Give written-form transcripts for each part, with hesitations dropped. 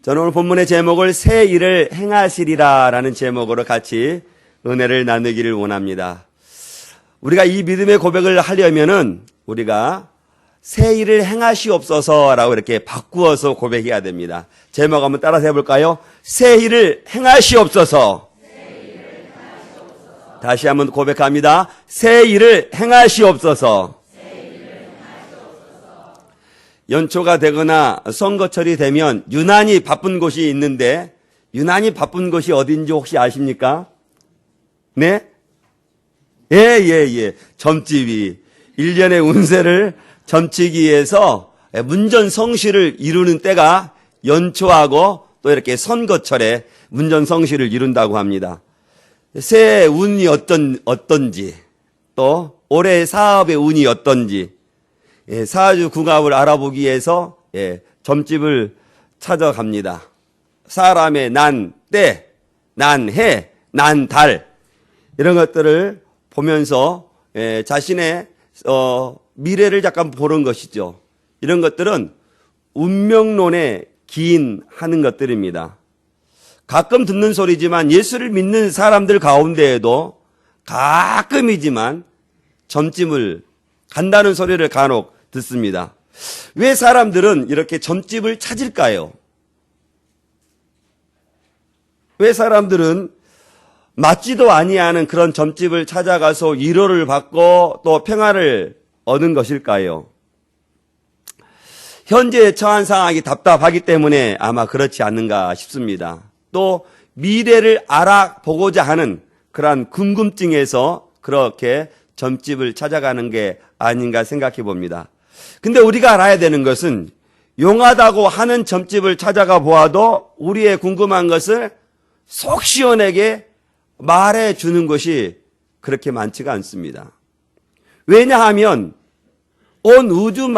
저는 오늘 본문의 제목을 새 일을 행하시리라 라는 제목으로 같이 은혜를 나누기를 원합니다. 우리가 이 믿음의 고백을 하려면은 우리가 새 일을 행하시옵소서 라고 이렇게 바꾸어서 고백해야 됩니다. 제목 한번 따라서 해볼까요? 새 일을 행하시옵소서. 다시 한번 고백합니다. 새 일을 행하시옵소서. 연초가 되거나 선거철이 되면 유난히 바쁜 곳이 있는데 유난히 바쁜 곳이 어딘지 혹시 아십니까? 네? 예. 점집이 1년의 운세를 점치기 위해서 문전성시를 이루는 때가 연초하고 또 이렇게 선거철에 문전성시를 이룬다고 합니다. 새 운이 어떤지 또 올해 사업의 운이 어떤지 사주 궁합을 알아보기 위해서 점집을 찾아갑니다. 사람의 난 때, 난 해, 난 달 이런 것들을 보면서 자신의 미래를 잠깐 보는 것이죠. 이런 것들은 운명론에 기인하는 것들입니다. 가끔 듣는 소리지만 예수를 믿는 사람들 가운데에도 가끔이지만 점집을 간다는 소리를 간혹 듣습니다. 왜 사람들은 이렇게 점집을 찾을까요? 왜 사람들은 맞지도 아니하는 그런 점집을 찾아가서 위로를 받고 또 평화를 얻은 것일까요? 현재 처한 상황이 답답하기 때문에 아마 그렇지 않는가 싶습니다. 또 미래를 알아보고자 하는 그러한 궁금증에서 그렇게 점집을 찾아가는 게 아닌가 생각해 봅니다. 근데 우리가 알아야 되는 것은 용하다고 하는 점집을 찾아가 보아도 우리의 궁금한 것을 속 시원하게 말해 주는 것이 그렇게 많지가 않습니다. 왜냐하면 온 우주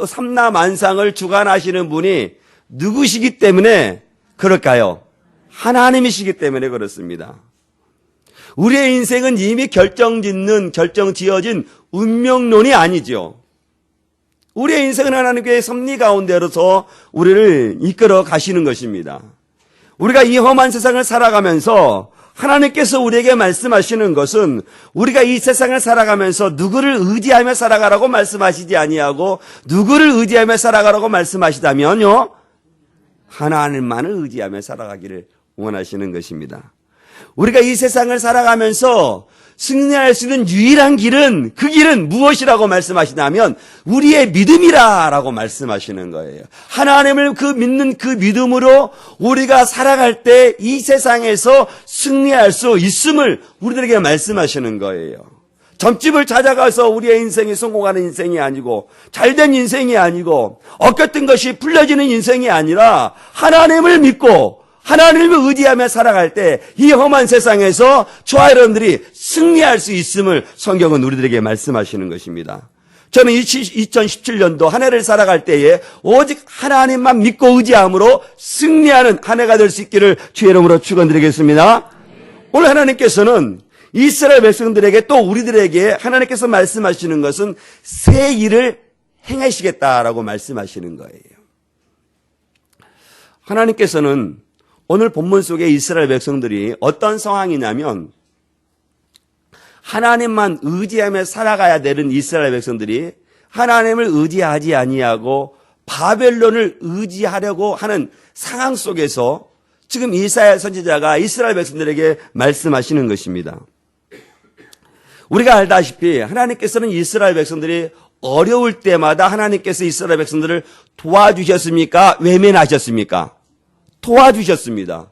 삼라만상을 주관하시는 분이 누구시기 때문에 그럴까요? 하나님이시기 때문에 그렇습니다. 우리의 인생은 이미 결정지어진 운명론이 아니죠. 우리의 인생은 하나님께 섭리 가운데로서 우리를 이끌어 가시는 것입니다. 우리가 이 험한 세상을 살아가면서 하나님께서 우리에게 말씀하시는 것은 우리가 이 세상을 살아가면서 누구를 의지하며 살아가라고 말씀하시지 아니하고 누구를 의지하며 살아가라고 말씀하시다면요, 하나님만을 의지하며 살아가기를 원하시는 것입니다. 우리가 이 세상을 살아가면서 승리할 수 있는 유일한 길은 그 길은 무엇이라고 말씀하시냐면 우리의 믿음이라고 말씀하시는 거예요. 하나님을 믿는 그 믿음으로 우리가 살아갈 때 이 세상에서 승리할 수 있음을 우리들에게 말씀하시는 거예요. 점집을 찾아가서 우리의 인생이 성공하는 인생이 아니고 잘된 인생이 아니고 얻겼던 것이 풀려지는 인생이 아니라 하나님을 믿고 하나님을 의지하며 살아갈 때 이 험한 세상에서 저와 여러분들이 승리할 수 있음을 성경은 우리들에게 말씀하시는 것입니다. 저는 2017년도 한 해를 살아갈 때에 오직 하나님만 믿고 의지함으로 승리하는 한 해가 될 수 있기를 주의 이름으로 축원드리겠습니다. 오늘 하나님께서는 이스라엘 백성들에게 또 우리들에게 하나님께서 말씀하시는 것은 새 일을 행하시겠다라고 말씀하시는 거예요. 하나님께서는 오늘 본문 속에 이스라엘 백성들이 어떤 상황이냐면 하나님만 의지하며 살아가야 되는 이스라엘 백성들이 하나님을 의지하지 아니하고 바벨론을 의지하려고 하는 상황 속에서 지금 이사야 선지자가 이스라엘 백성들에게 말씀하시는 것입니다. 우리가 알다시피 하나님께서는 이스라엘 백성들이 어려울 때마다 하나님께서 이스라엘 백성들을 도와주셨습니까? 외면하셨습니까? 도와주셨습니다.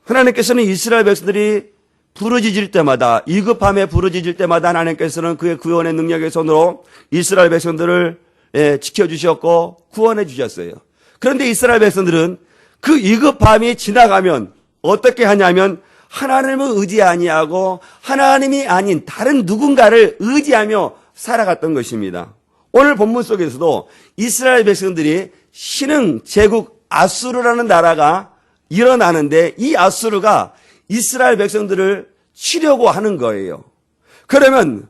하나님께서는 이스라엘 백성들이 부르짖을 때마다 위급함에 부르짖을 때마다 하나님께서는 그의 구원의 능력의 손으로 이스라엘 백성들을 지켜주셨고 구원해 주셨어요. 그런데 이스라엘 백성들은 그 위급함이 지나가면 어떻게 하냐면 하나님을 의지 아니하고 하나님이 아닌 다른 누군가를 의지하며 살아갔던 것입니다. 오늘 본문 속에서도 이스라엘 백성들이 신흥 제국 아수르라는 나라가 일어나는데 이 아수르가 이스라엘 백성들을 치려고 하는 거예요. 그러면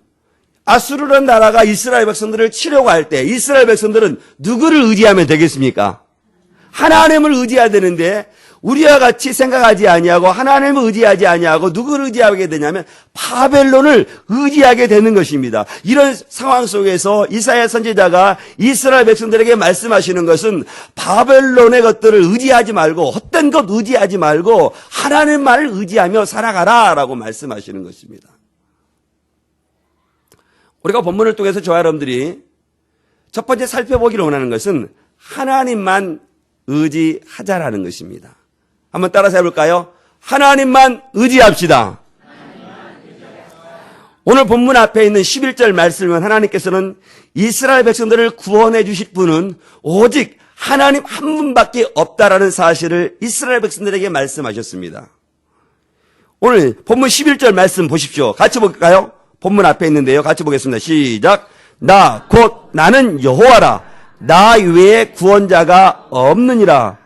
아수르라는 나라가 이스라엘 백성들을 치려고 할 때 이스라엘 백성들은 누구를 의지하면 되겠습니까? 하나님을 의지해야 되는데 우리와 같이 생각하지 아니하고 하나님을 의지하지 아니하고 누구를 의지하게 되냐면 바벨론을 의지하게 되는 것입니다. 이런 상황 속에서 이사야 선지자가 이스라엘 백성들에게 말씀하시는 것은 바벨론의 것들을 의지하지 말고 헛된 것 의지하지 말고 하나님만을 의지하며 살아가라 라고 말씀하시는 것입니다. 우리가 본문을 통해서 저와 여러분들이 첫 번째 살펴보기를 원하는 것은 하나님만 의지하자라는 것입니다. 한번 따라서 해볼까요? 하나님만 의지합시다. 오늘 본문 앞에 있는 11절 말씀은 하나님께서는 이스라엘 백성들을 구원해 주실 분은 오직 하나님 한 분밖에 없다라는 사실을 이스라엘 백성들에게 말씀하셨습니다. 오늘 본문 11절 말씀 보십시오. 같이 볼까요? 본문 앞에 있는데요. 같이 보겠습니다. 시작. 나 곧 나는 여호와라. 나 외에 구원자가 없느니라.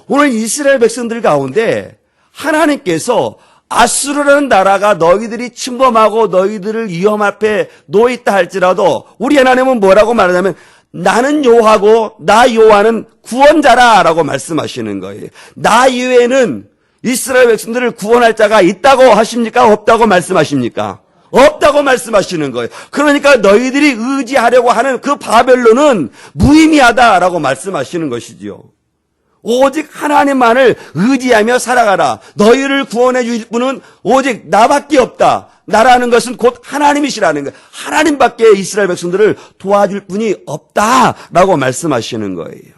오늘 이스라엘 백성들 가운데 하나님께서 아수르라는 나라가 너희들이 침범하고 너희들을 위험 앞에 놓여있다 할지라도 우리 하나님은 뭐라고 말하냐면 나는 여호와고 나 여호와는 구원자라라고 말씀하시는 거예요. 나 이외에는 이스라엘 백성들을 구원할 자가 있다고 하십니까? 없다고 말씀하십니까? 없다고 말씀하시는 거예요. 그러니까 너희들이 의지하려고 하는 그 바벨론은 무의미하다라고 말씀하시는 것이지요. 오직 하나님만을 의지하며 살아가라. 너희를 구원해 주실 분은 오직 나밖에 없다. 나라는 것은 곧 하나님이시라는 거예요. 하나님밖에 이스라엘 백성들을 도와줄 분이 없다라고 말씀하시는 거예요.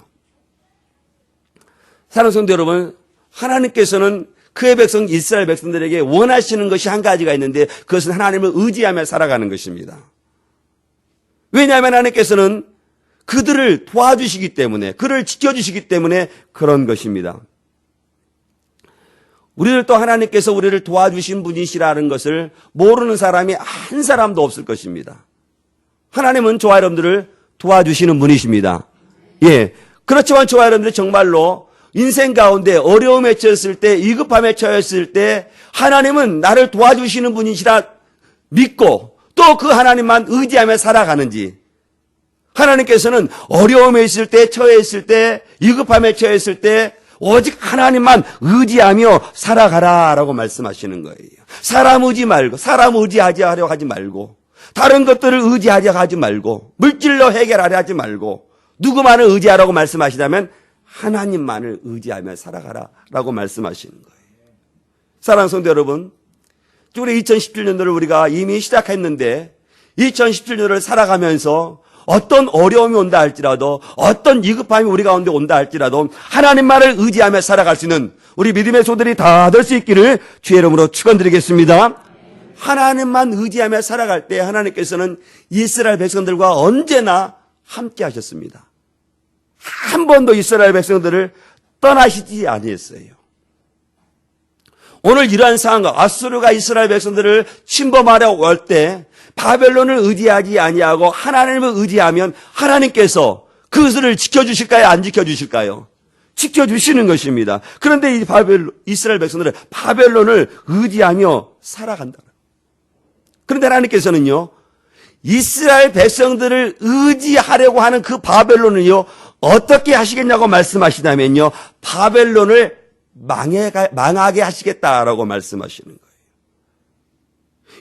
사랑하는 성도 여러분, 하나님께서는 그의 백성 이스라엘 백성들에게 원하시는 것이 한 가지가 있는데 그것은 하나님을 의지하며 살아가는 것입니다. 왜냐하면 하나님께서는 그들을 도와주시기 때문에, 그를 지켜주시기 때문에 그런 것입니다. 우리를 또 하나님께서 우리를 도와주신 분이시라는 것을 모르는 사람이 한 사람도 없을 것입니다. 하나님은 저와 여러분들을 도와주시는 분이십니다. 예. 그렇지만 저와 여러분들이 정말로 인생 가운데 어려움에 처했을 때, 위급함에 처했을 때 하나님은 나를 도와주시는 분이시라 믿고 또 그 하나님만 의지하며 살아가는지, 하나님께서는 어려움에 있을 때, 처해 있을 때, 위급함에 처했을 때 오직 하나님만 의지하며 살아가라라고 말씀하시는 거예요. 사람 의지 말고, 사람 의지하려 하지 말고, 다른 것들을 의지하려 하지 말고, 물질로 해결하려 하지 말고, 누구만을 의지하라고 말씀하시다면 하나님만을 의지하며 살아가라라고 말씀하시는 거예요. 사랑하는 성도 여러분, 우리 2017년도를 우리가 이미 시작했는데 2017년을 살아가면서 어떤 어려움이 온다 할지라도, 어떤 위급함이 우리 가운데 온다 할지라도 하나님만을 의지하며 살아갈 수 있는 우리 믿음의 소들이 다 될 수 있기를 주의 이름으로 축원드리겠습니다. 하나님만 의지하며 살아갈 때 하나님께서는 이스라엘 백성들과 언제나 함께 하셨습니다. 한 번도 이스라엘 백성들을 떠나시지 아니했어요. 오늘 이러한 상황과 아수르가 이스라엘 백성들을 침범하려고 할 때 바벨론을 의지하지 아니하고 하나님을 의지하면 하나님께서 그것을 지켜주실까요? 안 지켜주실까요? 지켜주시는 것입니다. 그런데 이 이스라엘 백성들은 바벨론을 의지하며 살아간다. 그런데 하나님께서는요, 이스라엘 백성들을 의지하려고 하는 그 바벨론을요, 어떻게 하시겠냐고 말씀하시다면요, 바벨론을 망하게 하시겠다라고 말씀하시는 거예요.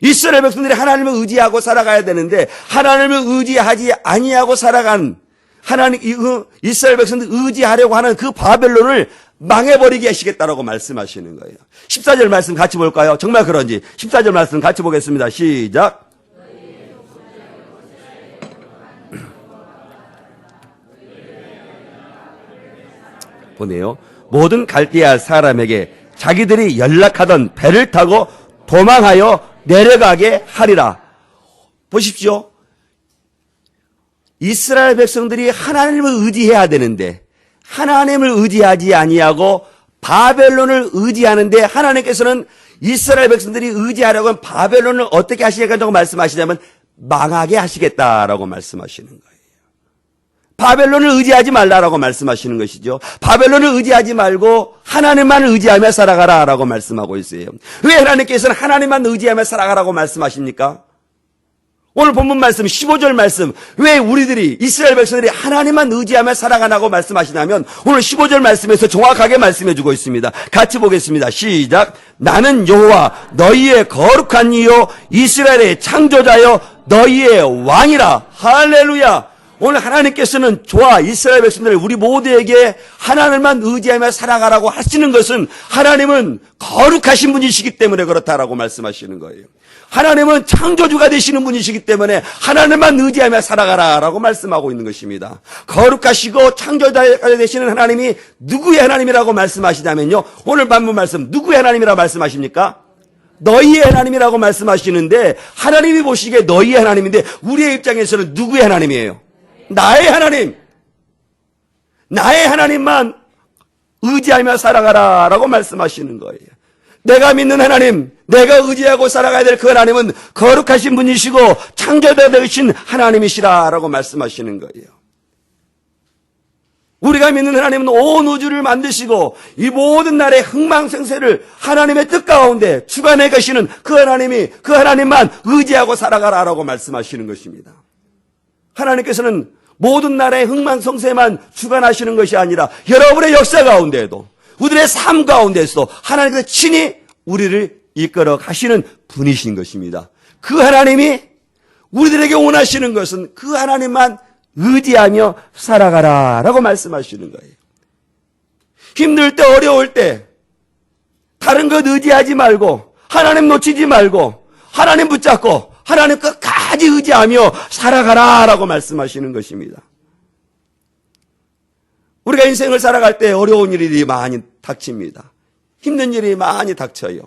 이스라엘 백성들이 하나님을 의지하고 살아가야 되는데 하나님을 의지하지 아니하고 살아간 이스라엘 백성들 의지하려고 하는 그 바벨론을 망해버리게 하시겠다라고 말씀하시는 거예요. 14절 말씀 같이 볼까요? 정말 그런지 14절 말씀 같이 보겠습니다. 시작. 보네요. 모든 갈대아 사람에게 자기들이 연락하던 배를 타고 도망하여 내려가게 하리라. 보십시오. 이스라엘 백성들이 하나님을 의지해야 되는데 하나님을 의지하지 아니하고 바벨론을 의지하는데 하나님께서는 이스라엘 백성들이 의지하려고 하면 바벨론을 어떻게 하시겠다고 말씀하시냐면 망하게 하시겠다라고 말씀하시는 거예요. 바벨론을 의지하지 말라라고 말씀하시는 것이죠. 바벨론을 의지하지 말고 하나님만 의지하며 살아가라라고 말씀하고 있어요. 왜 하나님께서는 하나님만 의지하며 살아가라고 말씀하십니까? 오늘 본문 말씀 15절 말씀, 왜 우리들이 이스라엘 백성들이 하나님만 의지하며 살아가라고 말씀하시냐면 오늘 15절 말씀에서 정확하게 말씀해 주고 있습니다. 같이 보겠습니다. 시작. 나는 여호와 너희의 거룩한 이요 이스라엘의 창조자여 너희의 왕이라. 할렐루야. 오늘 하나님께서는 저와 이스라엘 백성들 우리 모두에게 하나님만 의지하며 살아가라고 하시는 것은 하나님은 거룩하신 분이시기 때문에 그렇다라고 말씀하시는 거예요. 하나님은 창조주가 되시는 분이시기 때문에 하나님만 의지하며 살아가라라고 말씀하고 있는 것입니다. 거룩하시고 창조자가 되시는 하나님이 누구의 하나님이라고 말씀하시냐면요. 오늘 본문 말씀 누구의 하나님이라고 말씀하십니까? 너희의 하나님이라고 말씀하시는데 하나님이 보시기에 너희의 하나님인데 우리의 입장에서는 누구의 하나님이에요? 나의 하나님. 나의 하나님만 의지하며 살아가라라고 말씀하시는 거예요. 내가 믿는 하나님, 내가 의지하고 살아가야 될 그 하나님은 거룩하신 분이시고 창조자 되신 하나님이시라라고 말씀하시는 거예요. 우리가 믿는 하나님은 온 우주를 만드시고 이 모든 날의 흥망생쇠를 하나님의 뜻 가운데 주관해 계시는 그 하나님이 그 하나님만 의지하고 살아가라라고 말씀하시는 것입니다. 하나님께서는 모든 나라의 흥망성쇠만 주관하시는 것이 아니라 여러분의 역사 가운데에도 우리의 삶 가운데서도 하나님께서 친히 우리를 이끌어 가시는 분이신 것입니다. 그 하나님이 우리들에게 원하시는 것은 그 하나님만 의지하며 살아가라라고 말씀하시는 거예요. 힘들 때 어려울 때 다른 것 의지하지 말고 하나님 놓치지 말고 하나님 붙잡고 하나님 끝까지 의지하며 살아가라라고 말씀하시는 것입니다. 우리가 인생을 살아갈 때 어려운 일이 많이 닥칩니다. 힘든 일이 많이 닥쳐요.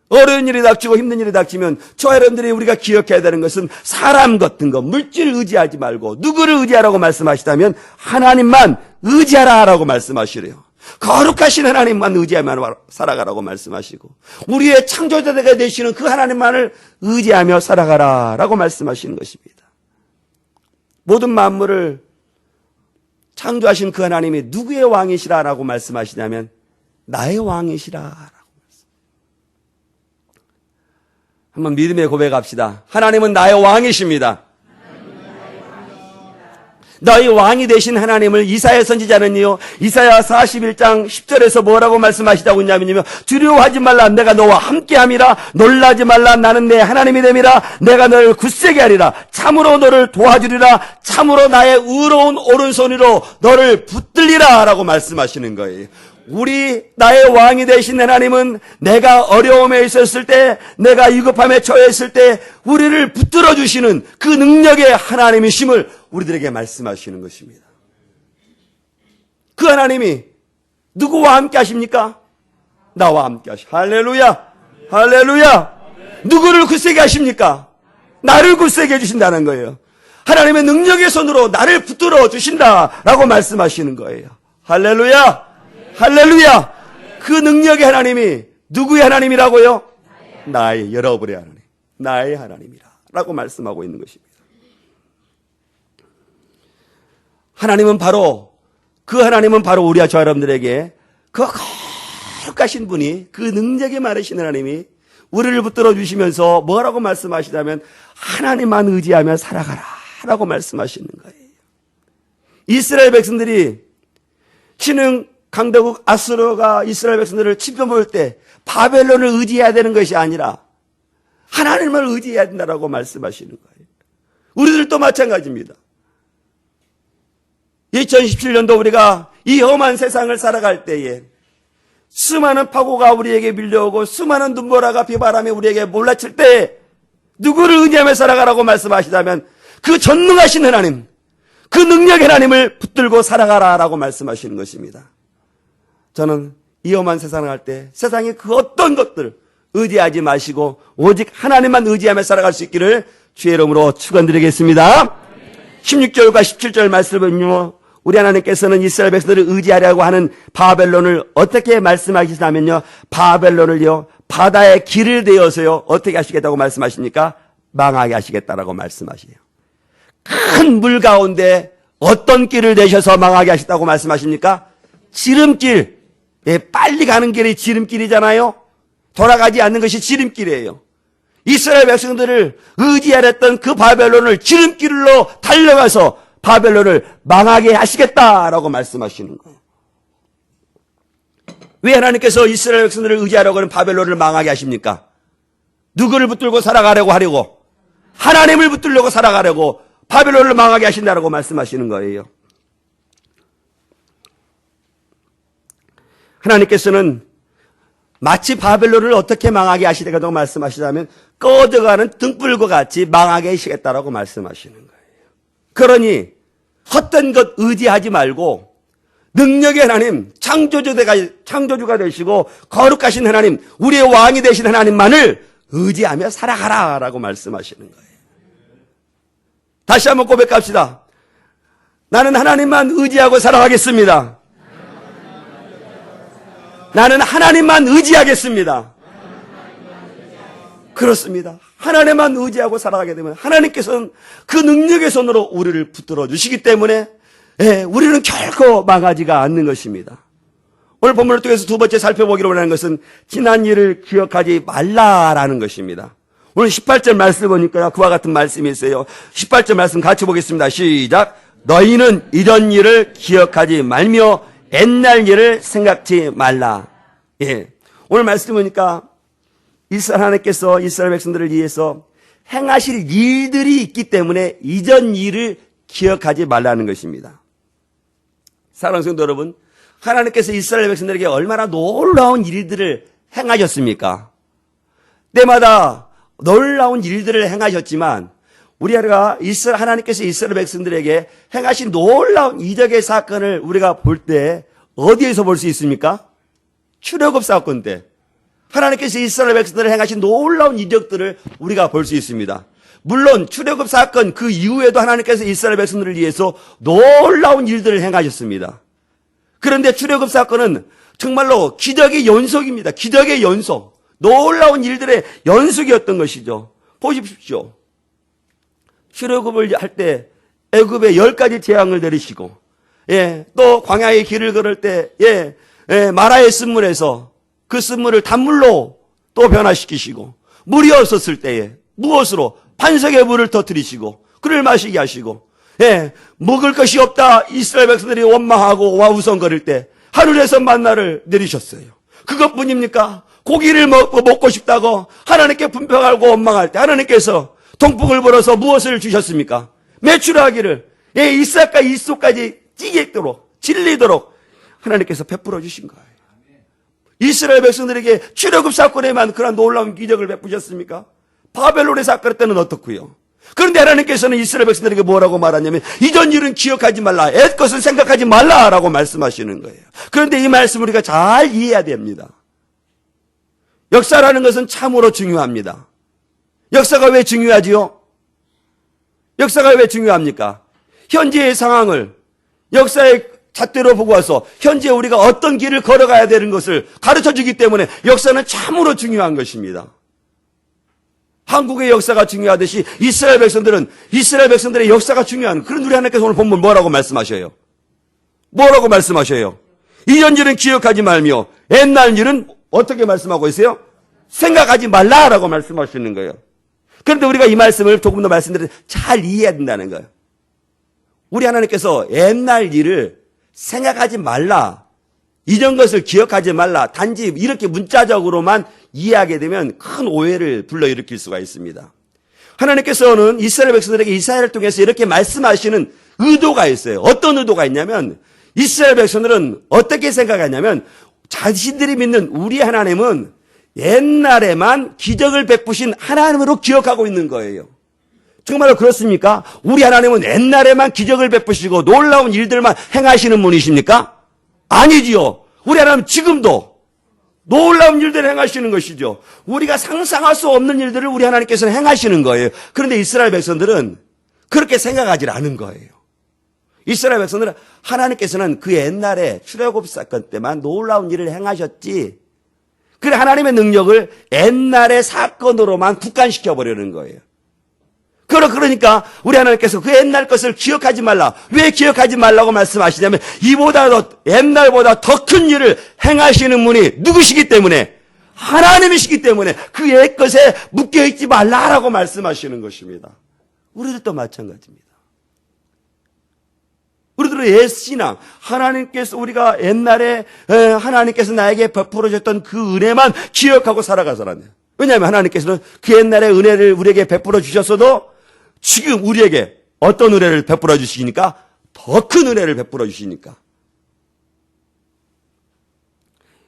어려운 일이 닥치고 힘든 일이 닥치면 저와 여러분들이 우리가 기억해야 되는 것은 사람 같은 거, 물질을 의지하지 말고 누구를 의지하라고 말씀하시다면 하나님만 의지하라라고 말씀하시래요. 거룩하신 하나님만 의지하며 살아가라고 말씀하시고 우리의 창조자가 되시는 그 하나님만을 의지하며 살아가라라고 말씀하시는 것입니다. 모든 만물을 창조하신 그 하나님이 누구의 왕이시라라고 말씀하시냐면 나의 왕이시라라고. 한번 믿음의 고백합시다. 하나님은 나의 왕이십니다. 너희 왕이 되신 하나님을 이사야 선지자는요, 이사야 41장 10절에서 뭐라고 말씀하시다고 했냐면요, 두려워하지 말라, 내가 너와 함께함이라. 놀라지 말라, 나는 내 하나님이 됨이라. 내가 너를 굳세게 하리라. 참으로 너를 도와주리라. 참으로 나의 의로운 오른손으로 너를 붙들리라 라고 말씀하시는 거예요. 나의 왕이 되신 하나님은 내가 어려움에 있었을 때, 내가 위급함에 처했을 때 우리를 붙들어 주시는 그 능력의 하나님이심을 우리들에게 말씀하시는 것입니다. 그 하나님이 누구와 함께 하십니까? 나와 함께 하십니다. 할렐루야! 할렐루야! 누구를 굳세게 하십니까? 나를 굳세게 해주신다는 거예요. 하나님의 능력의 손으로 나를 붙들어 주신다라고 말씀하시는 거예요. 할렐루야! 할렐루야! 그 능력의 하나님이 누구의 하나님이라고요? 나의, 여러분의 하나님, 나의 하나님이라 라고 말씀하고 있는 것입니다. 그 하나님은 바로 우리와 저 여러분들에게 그 거룩하신 분이, 그 능력이 많으신 하나님이 우리를 붙들어 주시면서 뭐라고 말씀하시냐면 하나님만 의지하며 살아가라 라고 말씀하시는 거예요. 이스라엘 백성들이 신흥 강대국 아수르가 이스라엘 백성들을 침범할 때 바벨론을 의지해야 되는 것이 아니라 하나님을 의지해야 된다라고 말씀하시는 거예요. 우리들도 마찬가지입니다. 2017년도 우리가 이 험한 세상을 살아갈 때에 수많은 파고가 우리에게 밀려오고 수많은 눈보라가 비바람이 우리에게 몰라칠 때 누구를 의지하며 살아가라고 말씀하시다면 그 전능하신 하나님, 그 능력의 하나님을 붙들고 살아가라라고 말씀하시는 것입니다. 저는 이 험한 세상을 할 때 세상의 그 어떤 것들 의지하지 마시고 오직 하나님만 의지하며 살아갈 수 있기를 주의 이름으로 축원드리겠습니다. 16절과 17절 말씀은요, 우리 하나님께서는 이스라엘 백성들을 의지하려고 하는 바벨론을 어떻게 말씀하시냐면요, 바벨론을요 바다의 길을 되어서요 어떻게 하시겠다고 말씀하십니까? 망하게 하시겠다라고 말씀하시네요. 큰 물 가운데 어떤 길을 내셔서 망하게 하시다고 말씀하십니까? 지름길. 빨리 가는 길이 지름길이잖아요. 돌아가지 않는 것이 지름길이에요. 이스라엘 백성들을 의지하랬던 그 바벨론을 지름길로 달려가서 바벨론을 망하게 하시겠다라고 말씀하시는 거예요. 왜 하나님께서 이스라엘 백성들을 의지하려고 하는 바벨론을 망하게 하십니까? 누구를 붙들고 살아가려고 하려고? 하나님을 붙들려고 살아가려고 바벨론을 망하게 하신다라고 말씀하시는 거예요. 하나님께서는 마치 바벨론을 어떻게 망하게 하시겠다고 말씀하시자면 꺼져가는 등불과 같이 망하게 하시겠다라고 말씀하시는 거예요. 그러니 헛된 것 의지하지 말고 능력의 하나님, 창조주가 되시고 거룩하신 하나님, 우리의 왕이 되신 하나님만을 의지하며 살아가라라고 말씀하시는 거예요. 다시 한번 고백합시다. 나는 하나님만 의지하고 살아가겠습니다. 나는 하나님만 의지하겠습니다. 그렇습니다. 하나님만 의지하고 살아가게 되면 하나님께서는 그 능력의 손으로 우리를 붙들어 주시기 때문에 우리는 결코 망하지가 않는 것입니다. 오늘 본문을 통해서 두 번째 살펴보기로 원하는 것은 지난 일을 기억하지 말라라는 것입니다. 오늘 18절 말씀을 보니까 그와 같은 말씀이 있어요. 18절 말씀 같이 보겠습니다. 시작. 너희는 이전 일을 기억하지 말며 옛날 일을 생각지 말라. 오늘 말씀 보니까 이스라엘 하나님께서 이스라엘 백성들을 위해서 행하실 일들이 있기 때문에 이전 일을 기억하지 말라는 것입니다. 사랑하는 성도 여러분, 하나님께서 이스라엘 백성들에게 얼마나 놀라운 일들을 행하셨습니까? 때마다 놀라운 일들을 행하셨지만 우리가 하나님께서 이스라엘 백성들에게 행하신 놀라운 이적의 사건을 우리가 볼 때 어디에서 볼 수 있습니까? 출애굽 사건 때 하나님께서 이스라엘 백성들을 행하신 놀라운 이적들을 우리가 볼 수 있습니다. 물론 출애굽 사건 그 이후에도 하나님께서 이스라엘 백성들을 위해서 놀라운 일들을 행하셨습니다. 그런데 출애굽 사건은 정말로 기적의 연속입니다. 기적의 연속. 놀라운 일들의 연속이었던 것이죠. 보십시오. 출애굽을 할 때 애굽에 10가지 재앙을 내리시고 또 광야의 길을 걸을 때 마라의 쓴물에서 그 쓴물을 단물로 또 변화시키시고 물이 없었을 때에 무엇으로? 반석의 물을 터뜨리시고 그를 마시게 하시고 먹을 것이 없다 이스라엘 백성들이 원망하고 와우성거릴 때 하늘에서 만나를 내리셨어요. 그것뿐입니까? 고기를 먹고 싶다고 하나님께 분평하고 원망할 때 하나님께서 동풍을 불어서 무엇을 주셨습니까? 메추라기를 이삭과 이소까지 찌게도록 질리도록 하나님께서 베풀어 주신 거예요. 이스라엘 백성들에게 출애굽 사건에만 그런 놀라운 기적을 베푸셨습니까? 바벨론의 사건 때는 어떻고요? 그런데 하나님께서는 이스라엘 백성들에게 뭐라고 말하냐면 이전 일은 기억하지 말라, 옛 것은 생각하지 말라라고 말씀하시는 거예요. 그런데 이 말씀을 우리가 잘 이해해야 됩니다. 역사라는 것은 참으로 중요합니다. 역사가 왜 중요하지요? 역사가 왜 중요합니까? 현재의 상황을 역사의 잣대로 보고 와서 현재 우리가 어떤 길을 걸어가야 되는 것을 가르쳐주기 때문에 역사는 참으로 중요한 것입니다. 한국의 역사가 중요하듯이 이스라엘 백성들의 역사가 중요한, 그런 우리 하나님께서 오늘 본문 뭐라고 말씀하셔요? 뭐라고 말씀하셔요? 이전 일은 기억하지 말며 옛날 일은 어떻게 말씀하고 있어요? 생각하지 말라라고 말씀하시는 거예요. 그런데 우리가 이 말씀을 조금 더 말씀드려서 잘 이해해야 된다는 거예요. 우리 하나님께서 옛날 일을 생각하지 말라, 이전 것을 기억하지 말라, 단지 이렇게 문자적으로만 이해하게 되면 큰 오해를 불러일으킬 수가 있습니다. 하나님께서는 이스라엘 백성들에게 이사야를 통해서 이렇게 말씀하시는 의도가 있어요. 어떤 의도가 있냐면 이스라엘 백성들은 어떻게 생각하냐면 자신들이 믿는 우리 하나님은 옛날에만 기적을 베푸신 하나님으로 기억하고 있는 거예요. 정말로 그렇습니까? 우리 하나님은 옛날에만 기적을 베푸시고 놀라운 일들만 행하시는 분이십니까? 아니지요. 우리 하나님 지금도 놀라운 일들을 행하시는 것이죠. 우리가 상상할 수 없는 일들을 우리 하나님께서는 행하시는 거예요. 그런데 이스라엘 백성들은 그렇게 생각하지 않은 거예요. 이스라엘 백성들은 하나님께서는 그 옛날에 출애굽 사건 때만 놀라운 일을 행하셨지, 그래 하나님의 능력을 옛날의 사건으로만 국한시켜 보려는 거예요. 그러니까 우리 하나님께서 그 옛날 것을 기억하지 말라. 왜 기억하지 말라고 말씀하시냐면 옛날보다 더 큰 일을 행하시는 분이 누구시기 때문에 하나님이시기 때문에 그 옛것에 묶여있지 말라라고 말씀하시는 것입니다. 우리들도 마찬가지입니다. 우리들의 옛신앙, 하나님께서 우리가 옛날에 하나님께서 나에게 베풀어 줬던 그 은혜만 기억하고 살아가서라네요. 왜냐하면 하나님께서는 그 옛날의 은혜를 우리에게 베풀어 주셨어도 지금 우리에게 어떤 은혜를 베풀어 주시니까? 더 큰 은혜를 베풀어 주시니까.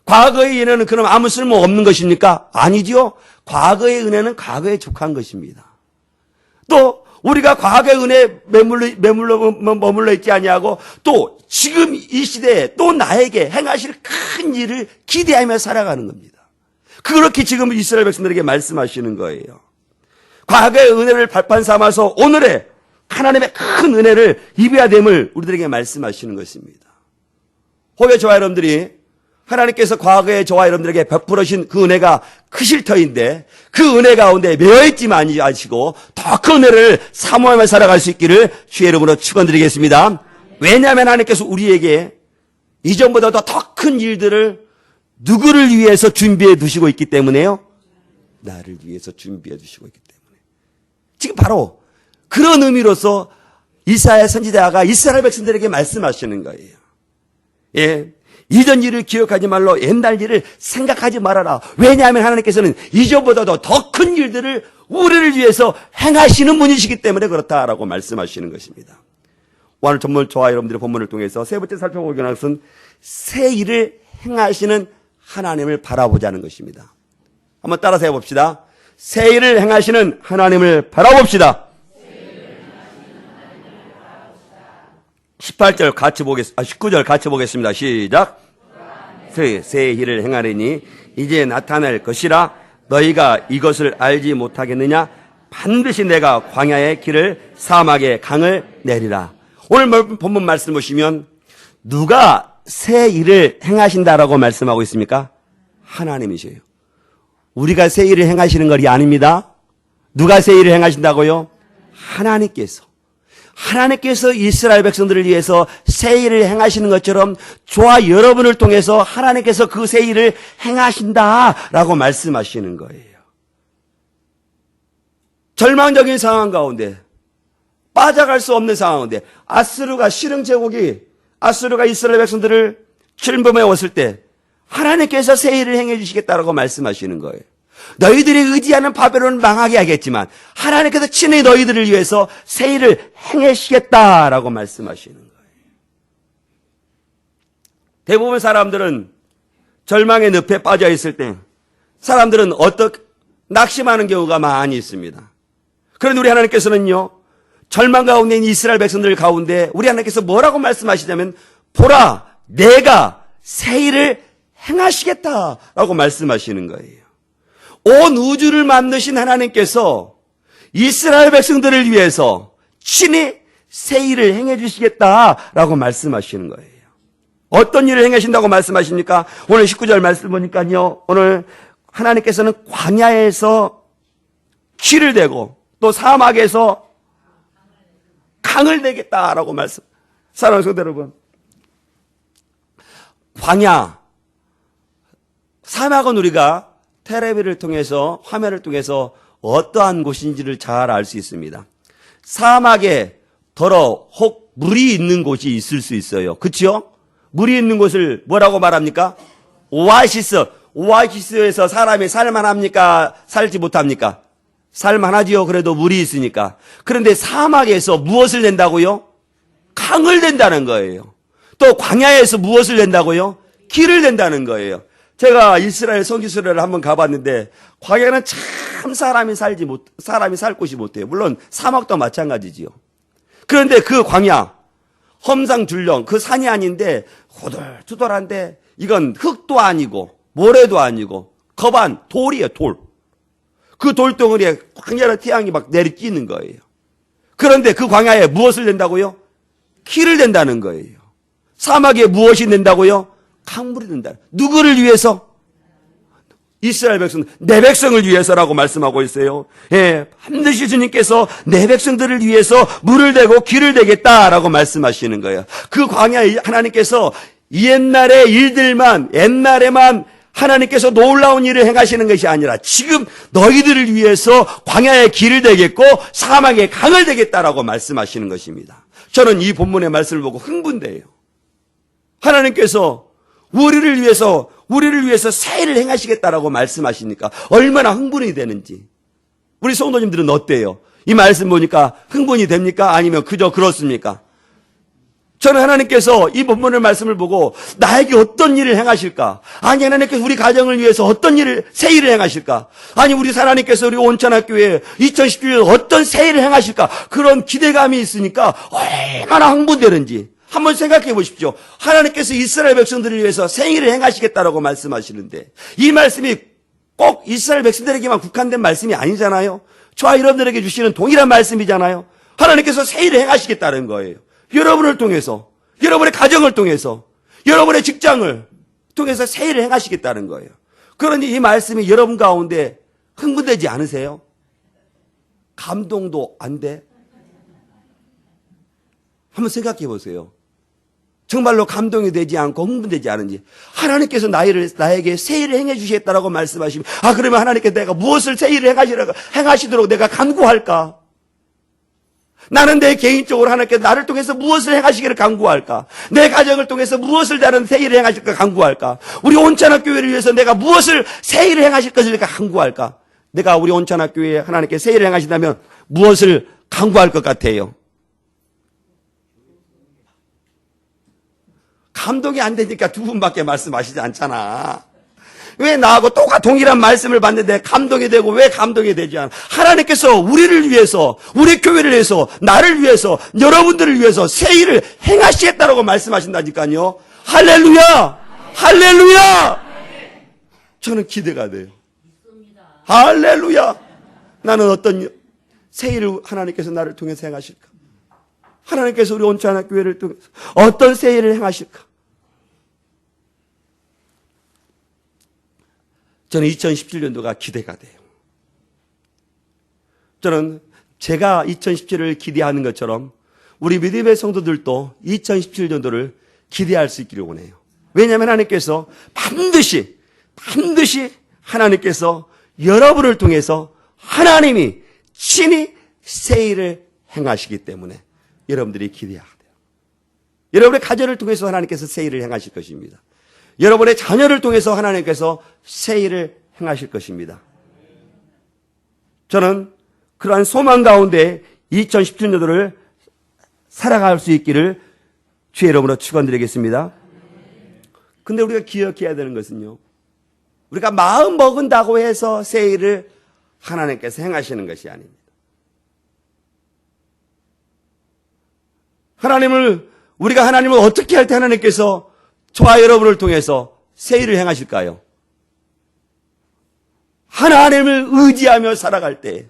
과거의 은혜는 그럼 아무 쓸모 없는 것입니까? 아니지요. 과거의 은혜는 과거에 족한 것입니다. 또 우리가 과거의 은혜에 머물러 있지 아니하고 또 지금 이 시대에 또 나에게 행하실 큰 일을 기대하며 살아가는 겁니다. 그렇게 지금 이스라엘 백성들에게 말씀하시는 거예요. 과거의 은혜를 발판 삼아서 오늘의 하나님의 큰 은혜를 입어야 됨을 우리들에게 말씀하시는 것입니다. 혹여 저와 여러분들이 하나님께서 과거에 저와 여러분들에게 베풀어 주신 그 은혜가 크실 터인데 그 은혜 가운데 매여있지만 아니시고 더 큰 은혜를 사모하며 살아갈 수 있기를 주의 이름으로 축원드리겠습니다. 왜냐하면 하나님께서 우리에게 이전보다 더 큰 일들을 누구를 위해서 준비해 두시고 있기 때문에요? 나를 위해서 준비해 두시고 있기 때문에. 지금 바로 그런 의미로서 이사야 선지자가 이스라엘 백성들에게 말씀하시는 거예요. 예. 이전 일을 기억하지 말로 옛날 일을 생각하지 말아라. 왜냐하면 하나님께서는 이전보다도 더 큰 일들을 우리를 위해서 행하시는 분이시기 때문에 그렇다라고 말씀하시는 것입니다. 오늘 전문 저와 여러분들의 본문을 통해서 세 번째 살펴보기로 하는 것은 새 일을 행하시는 하나님을 바라보자는 것입니다. 한번 따라서 해봅시다. 새 일을 행하시는 하나님을 바라봅시다. 18절 같이 보겠습니다. 19절 같이 보겠습니다. 시작. 새 일을 행하리니 이제 나타날 것이라 너희가 이것을 알지 못하겠느냐? 반드시 내가 광야의 길을 사막의 강을 내리라. 오늘 본문 말씀 보시면 누가 새 일을 행하신다라고 말씀하고 있습니까? 하나님이세요. 우리가 새 일을 행하시는 것이 아닙니다. 누가 새 일을 행하신다고요? 하나님께서 이스라엘 백성들을 위해서 새 일을 행하시는 것처럼 저와 여러분을 통해서 하나님께서 그 새 일을 행하신다라고 말씀하시는 거예요. 절망적인 상황 가운데 빠져갈 수 없는 상황 가운데 아수르가 실흥 제국이 아수르가 이스라엘 백성들을 침범해 왔을 때 하나님께서 새 일을 행해 주시겠다라고 말씀하시는 거예요. 너희들이 의지하는 바벨론은 망하게 하겠지만 하나님께서 친히 너희들을 위해서 새 일을 행하시겠다라고 말씀하시는 거예요. 대부분 사람들은 절망의 늪에 빠져 있을 때 사람들은 낙심하는 경우가 많이 있습니다. 그런데 우리 하나님께서는요, 절망 가운데 있는 이스라엘 백성들 가운데 우리 하나님께서 뭐라고 말씀하시냐면 보라 내가 새 일을 행하시겠다라고 말씀하시는 거예요. 온 우주를 만드신 하나님께서 이스라엘 백성들을 위해서 친히 새 일을 행해 주시겠다라고 말씀하시는 거예요. 어떤 일을 행하신다고 말씀하십니까? 오늘 19절 말씀 보니까요, 오늘 하나님께서는 광야에서 길을 대고 또 사막에서 강을 내겠다라고 말씀. 사랑하는 성도 여러분, 광야, 사막은 우리가 텔레비를 통해서 화면을 통해서 어떠한 곳인지를 잘 알 수 있습니다. 사막에 혹 물이 있는 곳이 있을 수 있어요. 그렇죠? 물이 있는 곳을 뭐라고 말합니까? 오아시스. 오아시스에서 사람이 살만합니까? 살지 못합니까? 살만하지요. 그래도 물이 있으니까. 그런데 사막에서 무엇을 낸다고요? 강을 낸다는 거예요. 또 광야에서 무엇을 낸다고요? 길을 낸다는 거예요. 제가 이스라엘 선지서를 한번 가봤는데 광야는 참 사람이 살 곳이 못해요. 물론 사막도 마찬가지지요. 그런데 그 광야, 험상둘령 그 산이 아닌데 후덜투덜한데 이건 흙도 아니고 모래도 아니고 거반 돌이에요. 돌. 그 돌덩어리에 광야의 태양이 막 내리끼는 거예요. 그런데 그 광야에 무엇을 낸다고요? 길을 낸다는 거예요. 사막에 무엇이 낸다고요? 강물이 낸다. 누구를 위해서? 이스라엘 백성, 내 백성을 위해서라고 말씀하고 있어요. 예, 반드시 주님께서 내 백성들을 위해서 물을 대고 길을 대겠다라고 말씀하시는 거예요. 그 광야에 하나님께서 옛날의 일들만, 옛날에만 하나님께서 놀라운 일을 행하시는 것이 아니라 지금 너희들을 위해서 광야의 길을 되겠고 사막의 강을 되겠다라고 말씀하시는 것입니다. 저는 이 본문의 말씀을 보고 흥분돼요. 하나님께서 우리를 위해서 새 일을 행하시겠다라고 말씀하시니까 얼마나 흥분이 되는지. 우리 성도님들은 어때요? 이 말씀 보니까 흥분이 됩니까? 아니면 그저 그렇습니까? 저는 하나님께서 이 본문의 말씀을 보고 나에게 어떤 일을 행하실까? 아니, 하나님께서 우리 가정을 위해서 어떤 일을, 새 일을 행하실까? 아니, 우리 하나님께서 우리 온천학교에 2019년에 어떤 새 일을 행하실까? 그런 기대감이 있으니까 얼마나 흥분되는지 한번 생각해 보십시오. 하나님께서 이스라엘 백성들을 위해서 새 일을 행하시겠다라고 말씀하시는데 이 말씀이 꼭 이스라엘 백성들에게만 국한된 말씀이 아니잖아요. 저와 여러분들에게 주시는 동일한 말씀이잖아요. 하나님께서 새 일을 행하시겠다는 거예요. 여러분을 통해서, 여러분의 가정을 통해서, 여러분의 직장을 통해서 새 일을 행하시겠다는 거예요. 그러니 이 말씀이 여러분 가운데 흥분되지 않으세요? 감동도 안 돼? 한번 생각해 보세요. 정말로 감동이 되지 않고 흥분되지 않은지. 하나님께서 나에게 새 일을 행해 주시겠다라고 말씀하시면, 그러면 하나님께서 내가 무엇을 새 일을 행하시도록 내가 간구할까? 나는 내 개인적으로 하나님께서 나를 통해서 무엇을 행하시기를 간구할까? 내 가정을 통해서 무엇을 다른 새 일을 행하실까 간구할까? 우리 온천학교회를 위해서 내가 무엇을 새 일을 행하실 것을 간구할까? 내가 우리 온천학교회에 하나님께 새 일을 행하신다면 무엇을 간구할 것 같아요? 감동이 안 되니까 두 분밖에 말씀하시지 않잖아. 왜 나하고 동일한 말씀을 받는데 감동이 되고 왜 감동이 되지 않아? 하나님께서 우리를 위해서, 우리 교회를 위해서, 나를 위해서, 여러분들을 위해서 새 일을 행하시겠다라고 말씀하신다니까요. 할렐루야! 할렐루야! 저는 기대가 돼요. 할렐루야! 나는 어떤 새 일을 하나님께서 나를 통해서 행하실까? 하나님께서 우리 온천학교회를 통해서 어떤 새 일을 행하실까? 저는 2017년도가 기대가 돼요. 저는 제가 2017년을 기대하는 것처럼 우리 믿음의 성도들도 2017년도를 기대할 수 있기를 원해요. 왜냐하면 하나님께서 반드시 하나님께서 여러분을 통해서 하나님이 친히 새 일을 행하시기 때문에 여러분들이 기대해야 돼요. 여러분의 가정을 통해서 하나님께서 새 일을 행하실 것입니다. 여러분의 자녀를 통해서 하나님께서 새 일을 행하실 것입니다. 저는 그러한 소망 가운데 2017년도를 살아갈 수 있기를 주의 이름으로 축원드리겠습니다. 근데 우리가 기억해야 되는 것은요, 우리가 마음 먹은다고 해서 새 일을 하나님께서 행하시는 것이 아닙니다. 우리가 하나님을 어떻게 할 때 하나님께서 저와 여러분을 통해서 새 일을 행하실까요? 하나님을 의지하며 살아갈 때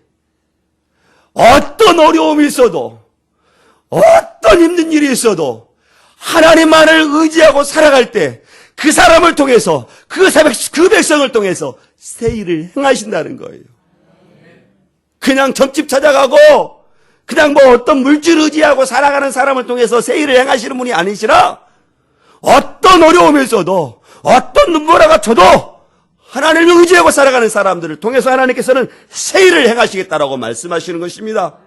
어떤 어려움이 있어도 어떤 힘든 일이 있어도 하나님만을 의지하고 살아갈 때 그 사람을 통해서 그 백성을 통해서 새 일을 행하신다는 거예요. 그냥 점집 찾아가고 그냥 어떤 물질 의지하고 살아가는 사람을 통해서 새 일을 행하시는 분이 아니시라 어떤 어려움이 있어도 어떤 눈보라가 쳐도 하나님을 의지하고 살아가는 사람들을 통해서 하나님께서는 새 일을 행하시겠다라고 말씀하시는 것입니다.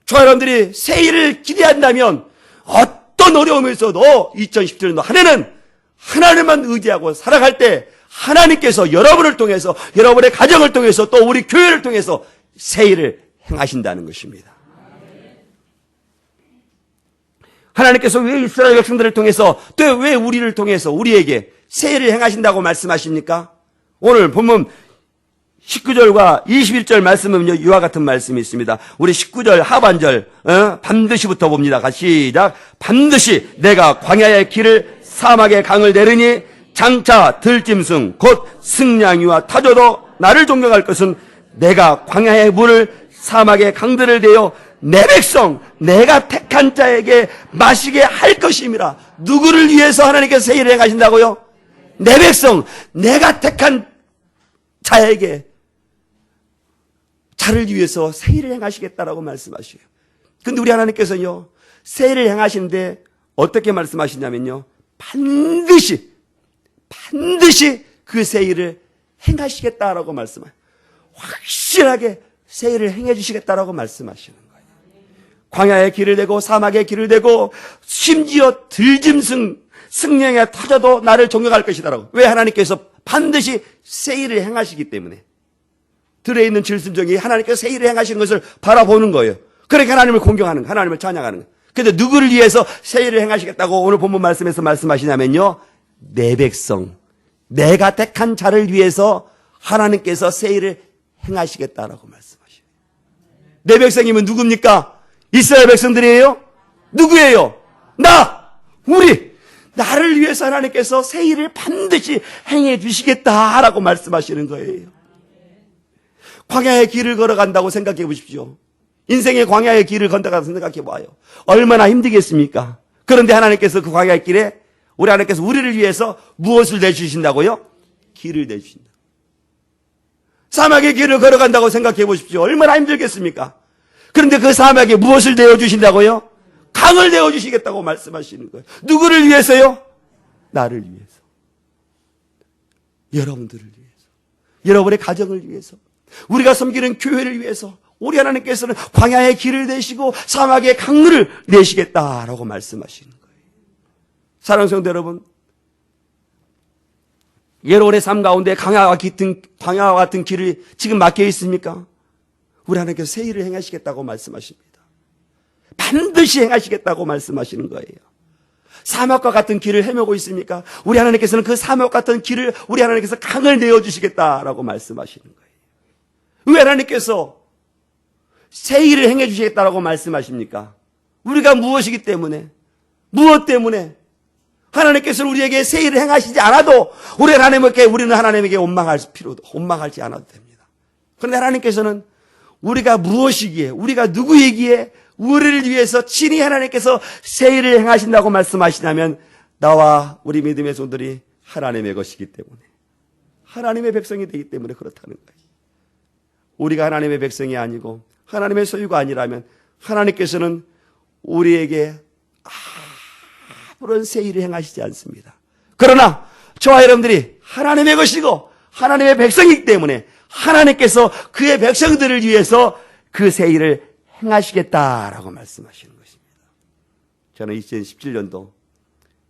저와 여러분들이 새 일을 기대한다면 어떤 어려움이 있어도 2017년도 한 해는 하나님만 의지하고 살아갈 때 하나님께서 여러분을 통해서 여러분의 가정을 통해서 또 우리 교회를 통해서 새 일을 행하신다는 것입니다. 하나님께서 왜 이스라엘 백성들을 통해서 또 왜 우리를 통해서 우리에게 새 일을 행하신다고 말씀하십니까? 오늘 본문 19절과 21절 말씀은 이와 같은 말씀이 있습니다. 우리 19절 하반절 반드시부터 봅니다. 시작. 반드시 내가 광야의 길을 사막의 강을 내리니 장차 들짐승 곧 승냥이와 타조도 나를 존경할 것은 내가 광야의 물을 사막의 강들을 대어 내 백성 내가 택한 자에게 마시게 할 것임이라. 누구를 위해서 하나님께서 새 일을 행하신다고요? 내 백성 내가 택한 자에게 자를 위해서 새 일을 행하시겠다라고 말씀하셔요. 근데 우리 하나님께서는요, 새 일을 행하시는데 어떻게 말씀하시냐면요, 반드시 그 새 일을 행하시겠다라고 말씀하세요. 확실하게 새 일을 행해 주시겠다라고 말씀하시는 거예요. 광야의 길을 대고 사막의 길을 대고 심지어 들짐승 승령에 터져도 나를 존경할 것이다라고. 왜? 하나님께서 반드시 새 일을 행하시기 때문에. 들에 있는 질순종이 하나님께서 새 일을 행하시는 것을 바라보는 거예요. 그러니까 하나님을 공경하는 거예요. 하나님을 찬양하는 거예요. 그런데 누구를 위해서 새 일을 행하시겠다고 오늘 본문 말씀에서 말씀하시냐면요, 내 백성, 내가 택한 자를 위해서 하나님께서 새 일을 행하시겠다라고 말씀하셔요. 내 백성이면 누굽니까? 이스라엘 백성들이에요? 누구예요? 우리! 나를 위해서 하나님께서 새 일을 반드시 행해 주시겠다라고 말씀하시는 거예요. 광야의 길을 걸어간다고 생각해 보십시오. 인생의 광야의 길을 건너가서 생각해 봐요. 얼마나 힘들겠습니까? 그런데 하나님께서 그 광야의 길에 우리 하나님께서 우리를 위해서 무엇을 내주신다고요? 길을 내주신다. 사막의 길을 걸어간다고 생각해 보십시오. 얼마나 힘들겠습니까? 그런데 그 사막에 무엇을 내어주신다고요? 강을 내어주시겠다고 말씀하시는 거예요. 누구를 위해서요? 나를 위해서. 여러분들을 위해서. 여러분의 가정을 위해서. 우리가 섬기는 교회를 위해서. 우리 하나님께서는 광야의 길을 내시고 사막의 강물을 내시겠다라고 말씀하시는 거예요. 사랑하는 성도 여러분, 여러분의 삶 가운데 광야와 같은 길이 지금 막혀 있습니까? 우리 하나님께서 새 일을 행하시겠다고 말씀하십니다. 반드시 행하시겠다고 말씀하시는 거예요. 사막과 같은 길을 헤매고 있습니까? 우리 하나님께서는 그 사막 같은 길을 우리 하나님께서 강을 내어주시겠다라고 말씀하시는 거예요. 왜 하나님께서 새 일을 행해 주시겠다라고 말씀하십니까? 우리가 무엇이기 때문에, 무엇 때문에 하나님께서는 우리에게 새 일을 행하시지 않아도 우리는 하나님에게 원망하지 않아도 됩니다. 그런데 하나님께서는 우리가 무엇이기에, 우리가 누구이기에 우리를 위해서 친히 하나님께서 새 일을 행하신다고 말씀하시냐면 나와 우리 믿음의 종들이 하나님의 것이기 때문에, 하나님의 백성이 되기 때문에 그렇다는 거예요. 우리가 하나님의 백성이 아니고 하나님의 소유가 아니라면 하나님께서는 우리에게 아무런 새 일을 행하시지 않습니다. 그러나 저와 여러분들이 하나님의 것이고 하나님의 백성이기 때문에 하나님께서 그의 백성들을 위해서 그 새 일을 행하시겠다라고 말씀하시는 것입니다. 저는 2017년도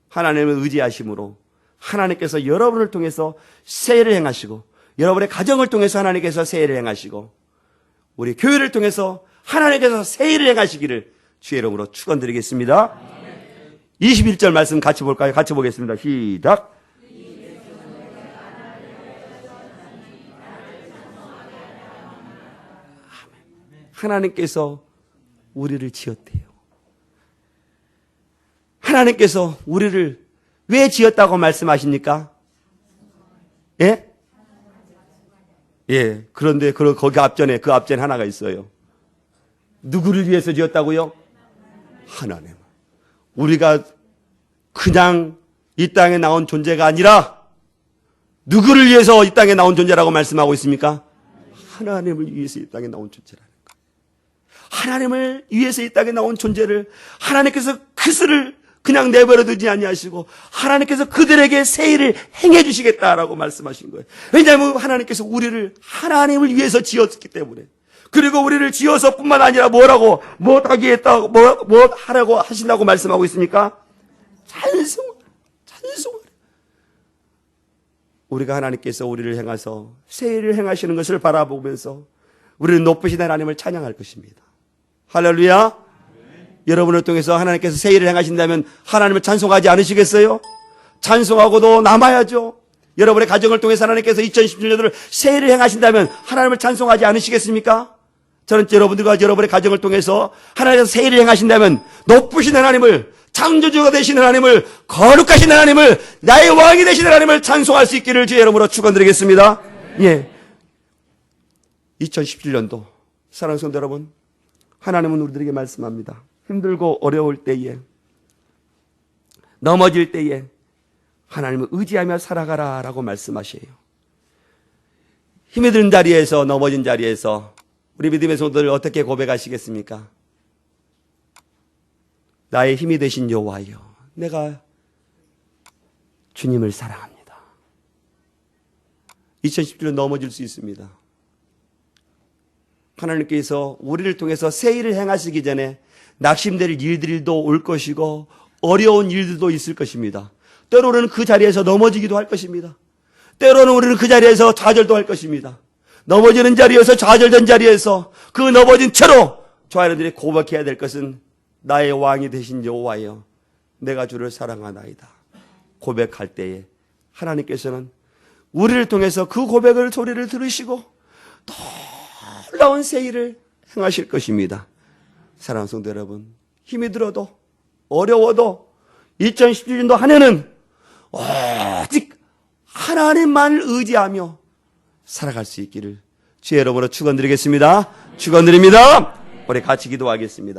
하나님을 의지하심으로 하나님께서 여러분을 통해서 새 일을 행하시고 여러분의 가정을 통해서 하나님께서 새 일을 행하시고 우리 교회를 통해서 하나님께서 새 일을 행하시기를 주의 이름으로 축원드리겠습니다. 21절 말씀 같이 볼까요? 같이 보겠습니다. 시작. 하나님께서 우리를 지었대요. 하나님께서 우리를 왜 지었다고 말씀하십니까? 예? 예. 그런데 거기 앞전에 하나가 있어요. 누구를 위해서 지었다고요? 하나님. 우리가 그냥 이 땅에 나온 존재가 아니라 누구를 위해서 이 땅에 나온 존재라고 말씀하고 있습니까? 하나님을 위해서 이 땅에 나온 존재라는 거예요. 하나님을 위해서 이 땅에 나온 존재를 하나님께서 그들을 그냥 내버려 두지 아니하시고 하나님께서 그들에게 새 일을 행해 주시겠다라고 말씀하신 거예요. 왜냐하면 하나님께서 우리를 하나님을 위해서 지었기 때문에. 그리고 우리를 지어서 뿐만 아니라 무엇하라고 하신다고 말씀하고 있습니까? 찬송하라. 우리가 하나님께서 우리를 행하서 새 일을 행하시는 것을 바라보면서 우리는 높으신 하나님을 찬양할 것입니다. 할렐루야. 여러분을 통해서 하나님께서 새 일을 행하신다면 하나님을 찬송하지 않으시겠어요? 찬송하고도 남아야죠. 여러분의 가정을 통해서 하나님께서 2017년도를 새 일을 행하신다면 하나님을 찬송하지 않으시겠습니까? 저는 여러분들과 여러분의 가정을 통해서 하나님께서 새 일을 행하신다면 높으신 하나님을, 창조주가 되시는 하나님을, 거룩하신 하나님을, 나의 왕이 되시는 하나님을 찬송할 수 있기를 주의 이름으로 축원드리겠습니다. 예. 2017년도 사랑하는 성도 여러분, 하나님은 우리들에게 말씀합니다. 힘들고 어려울 때에, 넘어질 때에 하나님을 의지하며 살아가라 라고 말씀하셔요. 힘이 든 자리에서, 넘어진 자리에서 우리 믿음의 성도들 어떻게 고백하시겠습니까? 나의 힘이 되신 여호와여, 내가 주님을 사랑합니다. 2017년 넘어질 수 있습니다. 하나님께서 우리를 통해서 새 일을 행하시기 전에 낙심될 일들도 올 것이고 어려운 일들도 있을 것입니다. 때로는 그 자리에서 넘어지기도 할 것입니다. 때로는 우리는 그 자리에서 좌절도 할 것입니다. 넘어지는 자리에서 좌절된 자리에서 그 넘어진 채로 저와 여러분들이 고백해야 될 것은 나의 왕이 되신 여호와여 내가 주를 사랑하나이다. 고백할 때에 하나님께서는 우리를 통해서 그 고백을 소리를 들으시고 놀라운 새 일을 행하실 것입니다. 사랑하는 성도 여러분, 힘이 들어도 어려워도 2017년도 한 해는 오직 하나님만을 의지하며 살아갈 수 있기를 주의 이름으로 축원드리겠습니다. 축원드립니다. 우리 같이 기도하겠습니다.